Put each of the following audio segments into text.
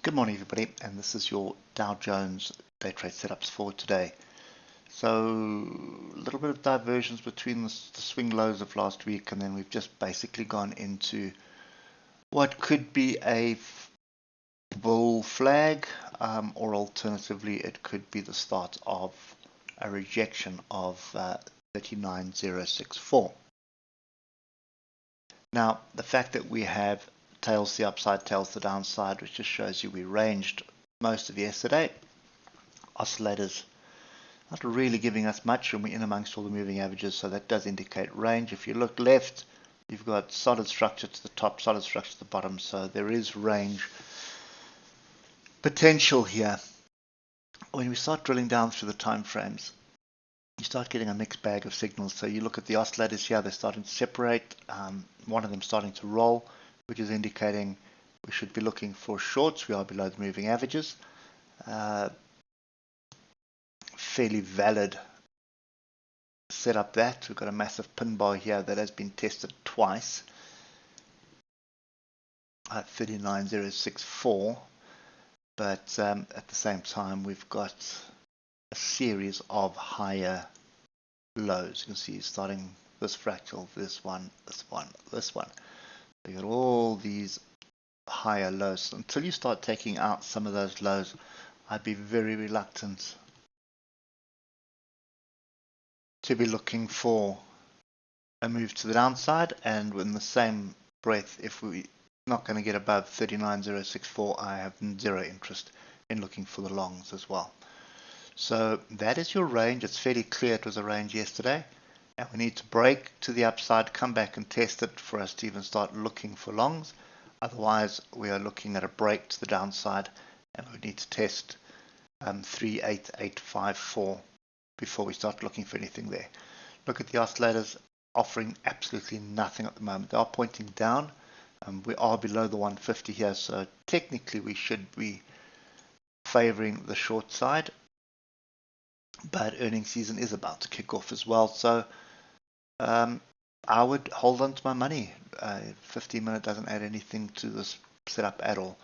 Good morning everybody, and this is your Dow Jones day trade setups for today. So a little bit of diversions between the swing lows of last week, and then we've just basically gone into what could be a bull flag, or alternatively it could be the start of a rejection of 39064. Now the fact that we have tails to the upside, tails to the downside, which just shows you we ranged most of yesterday. Oscillators not really giving us much, and we're in amongst all the moving averages, so that does indicate range. If you look left, you've got solid structure to the top, solid structure to the bottom, so there is range potential here. When we start drilling down through the time frames, you start getting a mixed bag of signals. So you look at the oscillators here, they're starting to separate, one of them starting to roll, which is indicating we should be looking for shorts. We are below the moving averages. Fairly valid setup that. We've got a massive pin bar here that has been tested twice at 39064, but at the same time we've got a series of higher lows. You can see starting this fractal, this one, this one, this one. You got all these higher lows. Until you start taking out some of those lows, I'd be very reluctant to be looking for a move to the downside, and in the same breath, if we're not going to get above 39064, I have zero interest in looking for the longs as well. So that is your range. It's fairly clear it was a range yesterday, and we need to break to the upside, come back and test it for us to even start looking for longs. Otherwise we are looking at a break to the downside, and we need to test 38854 before we start looking for anything there. Look at the oscillators, offering absolutely nothing at the moment. They are pointing down. We are below the 150 here, so technically we should be favoring the short side, but earnings season is about to kick off as well, so I would hold on to my money. 15-minute doesn't add anything to this setup at all.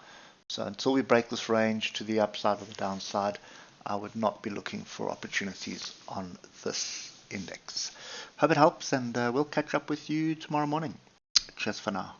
So until we break this range to the upside or the downside, I would not be looking for opportunities on this index. Hope it helps, and we'll catch up with you tomorrow morning. Cheers for now.